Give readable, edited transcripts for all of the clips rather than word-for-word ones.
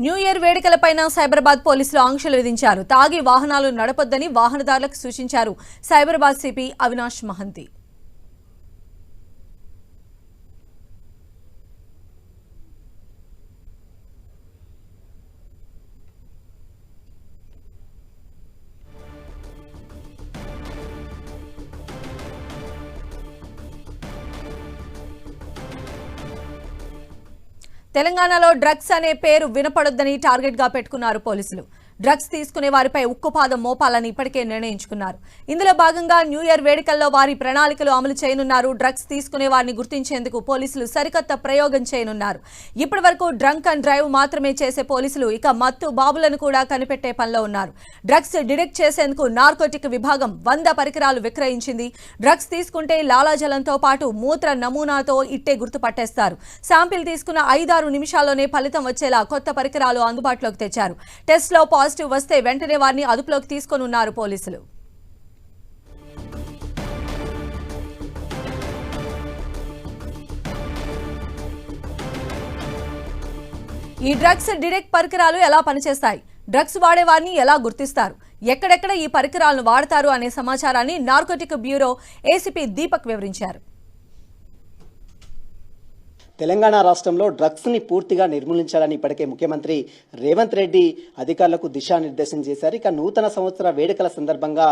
New year వేడుకలపైన Cyberabad పోలీసులు ఆంక్షలు విధించారు. తాగి వాహనాలు నడపొద్దని వాహనదారులకు సూచించారు సైబరాబాద్ సిపి అవినాష్ మహంతి. తెలంగాణలో డ్రగ్స్ అనే పేరు వినపడొద్దని టార్గెట్ గా పెట్టుకున్నారు పోలీసులు. డ్రగ్స్ తీసుకునే వారిపై ఉక్కుపాదం మోపాలని ఇప్పటికే నిర్ణయించుకున్నారు. ఇందులో భాగంగా న్యూ ఇయర్ వేడుకల్లో వారి ప్రణాళికలు అమలు చేయనున్నారు. డ్రగ్స్ తీసుకునే వారిని గుర్తించేందుకు పోలీసులు సరికొత్త ప్రయోగం చేయనున్నారు. ఇప్పటి వరకు డ్రంక్ అండ్ డ్రైవ్ మాత్రమే చేసే పోలీసులు ఇక మత్తు బాబులను కూడా కనిపెట్టే పనిలో ఉన్నారు. డ్రగ్స్ డిటెక్ట్ చేసేందుకు నార్కోటిక్ విభాగం 100 పరికరాలు విక్రయించింది. డ్రగ్స్ తీసుకుంటే లాలాజలంతో పాటు మూత్ర నమూనాతో ఇట్టే గుర్తుపట్టేస్తారు. శాంపిల్ తీసుకున్న 5-6 నిమిషాల్లోనే ఫలితం వచ్చేలా కొత్త పరికరాలు అందుబాటులోకి తెచ్చారు. టెస్ట్లో పాజిటివ్ వస్తే వెంటనే వారిని అదుపులోకి తీసుకోనున్నారు పోలీసులు. ఈ డ్రగ్స్ డిటెక్ట్ పరికరాలు ఎలా పనిచేస్తాయి, డ్రగ్స్ వాడే వారిని ఎలా గుర్తిస్తారు, ఎక్కడెక్కడ ఈ పరికరాలను వాడతారు అనే సమాచారాన్ని నార్కోటిక్ బ్యూరో ఏసీపీ దీపక్ వివరించారు. తెలంగాణ రాష్ట్రంలో డ్రగ్స్ని పూర్తిగా నిర్మూలించాలని ఇప్పటికే ముఖ్యమంత్రి రేవంత్ రెడ్డి అధికారులకు దిశానిర్దేశం చేశారు. ఇక నూతన సంవత్సర వేడుకల సందర్భంగా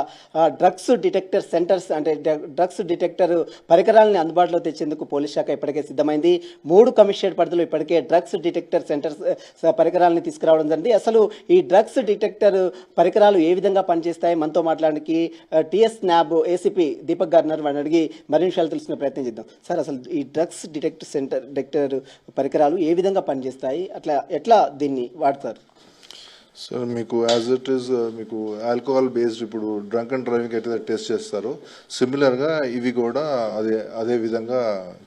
డ్రగ్స్ డిటెక్టర్ సెంటర్స్ అంటే డ్రగ్స్ డిటెక్టర్ పరికరాలని అందుబాటులో తెచ్చేందుకు పోలీస్ శాఖ ఇప్పటికే సిద్ధమైంది. 3 కమిషనరేట్ పరిధిలో ఇప్పటికే డ్రగ్స్ డిటెక్టర్ సెంటర్స్ పరికరాలని తీసుకురావడం జరిగింది. అసలు ఈ డ్రగ్స్ డిటెక్టర్ పరికరాలు ఏ విధంగా పనిచేస్తాయి, మనతో మాట్లాడడానికి టీఎస్ న్యాబ్ ఏసీపీ దీపక్ గారిని అడిగి మరిన్ని విషయాలు తెలుసుకునే ప్రయత్నం చేద్దాం. సార్, అసలు ఈ డ్రగ్స్ డిటెక్టర్ పరికరాలు ఏ విధంగా పనిచేస్తాయి, ఎట్లా దీన్ని వాడతారు? సార్, మీకు యాజ్ ఇట్ ఈస్ మీకు ఆల్కహాల్ బేస్డ్ ఇప్పుడు డ్రంక్ అండ్ డ్రైవింగ్ అయితే టెస్ట్ చేస్తారో సిమిలర్గా ఇవి కూడా అదే విధంగా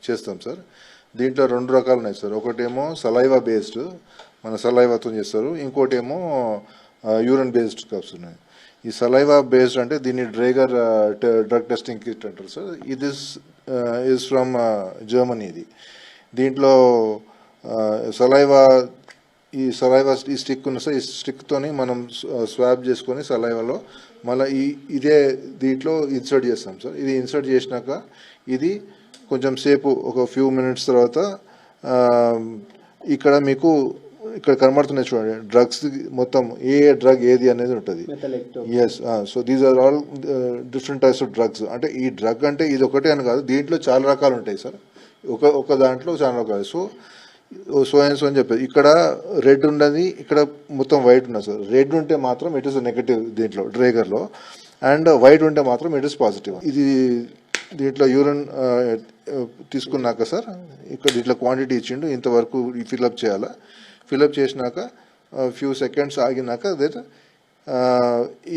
చేస్తాం సార్. దీంట్లో 2 రకాలు ఉన్నాయి సార్. ఒకటేమో సలైవా బేస్డ్, మన సలైవాతో చేస్తారు. ఇంకోటేమో యూరిన్ బేస్డ్ కప్స్ ఉన్నాయి. ఈ సలైవా బేస్డ్ అంటే దీన్ని డ్రేగర్ డ్రగ్ టెస్టింగ్ కిట్ అంటారు సార్. ఇది ఈజ్ ఫ్రమ్ జర్మనీ. ఇది దీంట్లో సలైవా ఈ స్టిక్ ఉన్న సార్. ఈ స్టిక్తోని మనం స్వాబ్ చేసుకొని సలైవాలో మళ్ళీ ఇదే దీంట్లో ఇన్సర్ట్ చేస్తాం సార్. ఇది ఇన్సర్ట్ చేసినాక ఇది కొంచెం సేపు ఒక ఫ్యూ మినిట్స్ తర్వాత ఇక్కడ మీకు ఇక్కడ కనబడుతున్నాయి చూడండి, డ్రగ్స్ మొత్తం ఏ డ్రగ్ ఏది అనేది ఉంటుంది. Yes, so these are all different types of drugs. అంటే ఈ డ్రగ్ అంటే ఇది ఒకటే అని కాదు, దీంట్లో చాలా రకాలు ఉంటాయి సార్. ఒక దాంట్లో చాలా రకాలు. సో అని చెప్పేది ఇక్కడ రెడ్ ఉన్నది, ఇక్కడ మొత్తం వైట్ ఉన్నది సార్. రెడ్ ఉంటే మాత్రం ఇట్ ఇస్ నెగటివ్ దీంట్లో డ్రేగర్లో, అండ్ వైట్ ఉంటే మాత్రం ఇట్ ఇస్ పాజిటివ్. ఇది దీంట్లో యూరిన్ తీసుకున్నాక సార్ ఇక్కడ దీంట్లో క్వాంటిటీ ఇచ్చిండు, ఇంతవరకు ఫిల్అప్ చేయాలా. ఫిల్అప్ చేసినాక ఫ్యూ సెకండ్స్ ఆగినాక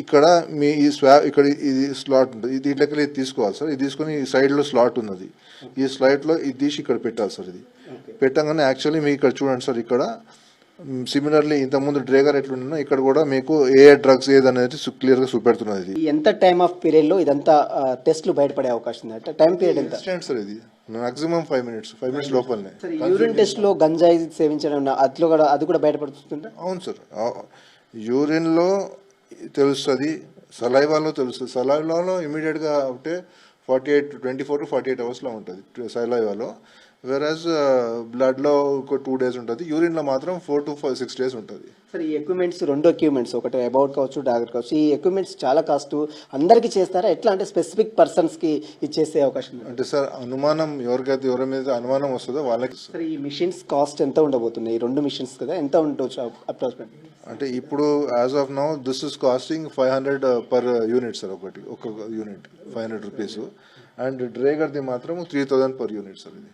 ఇక్కడ మీ ఈ ఇక్కడ ఇది స్లాట్ ఉంటుంది, దీంట్లోకి ఇది తీసుకోవాలి సార్. ఇది తీసుకొని ఈ సైడ్లో స్లాట్ ఉన్నది, ఈ స్లాట్లో ఇది తీసి ఇక్కడ పెట్టాలి సార్. ఇది పెట్టగానే యాక్చువల్లీ మీకు ఇక్కడ చూడండి సార్, ఇక్కడ సిమిలర్లీ ఇంతకుముందు డ్రేగర్ ఎట్లున్నా ఇక్కడ కూడా మీకు ఏ డ్రగ్స్ ఏదనేది క్లియర్గా చూపెడుతున్నది. ఎంత టైమ్ ఆఫ్ పీరియడ్లో ఇదంతా టెస్ట్లు బయటపడే అవకాశం ఉంది? టైం పీరియడ్ ఎంత సార్? ఇది మాక్సిమం 5 మినిట్స్ లోపలనే. యూరిన్ టెస్ట్లో గంజాయి సేవించడం అది కూడా బయటపడుతుందా? అవును సార్, యూరిన్లో తెలుస్తుంది, సలైవాలో తెలుస్తుంది. సలైవాలో ఇమీడియట్గా అంటే 24 to 48 అవర్స్లో ఉంటుంది సలైవాలో. వెరాజ్ బ్లడ్లో ఒక 2 days ఉంటుంది, యూరిన్లో మాత్రం 4 to 6 days ఉంటుంది. సార్, ఈ ఎక్విప్మెంట్స్ 2 ఎక్విప్మెంట్స్, ఒకటి అబౌట్ కావచ్చు, డాగర్ కావచ్చు, ఈ ఎక్విప్మెంట్స్ చాలా కాస్ట్. అందరికీ చేస్తారా, ఎట్లా అంటే స్పెసిఫిక్ పర్సన్స్కి ఇచ్చేసే అవకాశం అంటే సార్ అనుమానం ఎవరి మీద అనుమానం వస్తుందో వాళ్ళకి. సార్, ఈ మిషన్స్ కాస్ట్ ఎంత ఉండబోతున్నాయి? ఈ 2 మిషన్స్ కదా, ఎంత ఉండొచ్చు అప్రాక్సిమేట్? అంటే ఇప్పుడు as of now this is costing 500 per unit sir. ఒక యూనిట్ 500 rupees, అండ్ డ్రేగర్ది మాత్రం 3000 per unit సార్. ఇది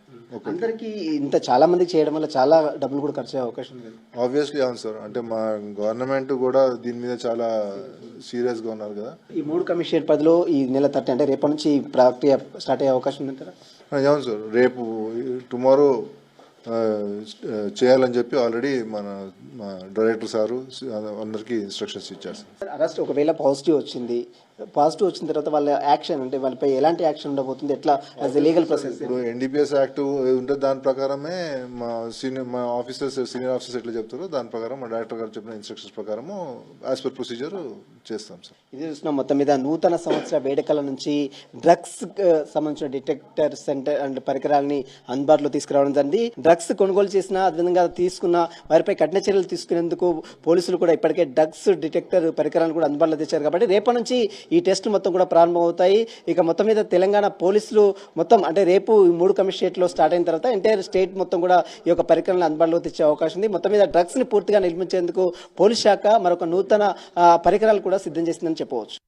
అందరికి ఇంత చాలా మందికి చేయడం వల్ల చాలా డబ్బులు కూడా ఖర్చు అయ్యే అవకాశం ఉంది. ఆబ్వియస్లీ అవును సార్. అంటే మా గవర్నమెంట్ కూడా దీని మీద చాలా సీరియస్గా ఉన్నారు కదా. ఈ 3 కమిషనరేట్ పరిధిలో ఈ నెల 30 అంటే రేపటి నుంచి ప్రక్రియ స్టార్ట్ అయ్యే అవకాశం ఉందంటారా? అవును సార్, రేపు టుమారో చేయాలని చెప్పి ఆల్రెడీ మా డైరెక్టర్ సారు అందరికీ ఇన్స్ట్రక్షన్స్ ఇచ్చారు సార్. అరెస్ట్ ఒకవేళ పాజిటివ్ వచ్చింది, పాజిటివ్ వచ్చిన తర్వాత వాళ్ళ యాక్షన్ అంటే వాళ్ళపై ఎలాంటి యాక్షన్ ఉండబోతుంది, ఎట్లా యాజ్ ఎ లీగల్ ప్రాసెస్? ఇప్పుడు ఎన్డీపీఎస్ యాక్ట్ ఉంటే దాని ప్రకారమే మా సీనియర్ ఆఫీసర్స్ ఎట్లా చెప్తారో దాని ప్రకారం మా డైరెక్టర్ గారు చెప్పిన ఇన్స్ట్రక్షన్స్ ప్రకారము యాజ్ పర్ ప్రొసీజర్ చేస్తాం సార్. ఇది చూసిన మొత్తం మీద నూతన సంవత్సర వేడుకల నుంచి డ్రగ్స్ సంబంధించిన డిటెక్టర్ సెంటర్ అండ్ పరికరాలని అందుబాటులో తీసుకురావడం జరిగింది. డ్రగ్స్ కొనుగోలు చేసిన అదేవిధంగా తీసుకున్న వారిపై కఠిన చర్యలు తీసుకునేందుకు పోలీసులు కూడా ఇప్పటికే డ్రగ్స్ డిటెక్టర్ పరికరాలను కూడా అందుబాటులో తెచ్చారు. కాబట్టి రేపటి నుంచి ఈ టెస్టులు మొత్తం కూడా ప్రారంభమవుతాయి. ఇక మొత్తం మీద తెలంగాణ పోలీసులు మొత్తం అంటే రేపు 3 కమిషనరేట్లో స్టార్ట్ అయిన తర్వాత ఎంటైర్ స్టేట్ మొత్తం కూడా ఈ యొక్క పరికరాలను అందుబాటులో తెచ్చే అవకాశం ఉంది. మొత్తం మీద డ్రగ్స్ ని పూర్తిగా నిర్మించేందుకు పోలీస్ శాఖ మరొక నూతన పరికరాలు కూడా సిద్ధం చేసిందని చెప్పవచ్చు.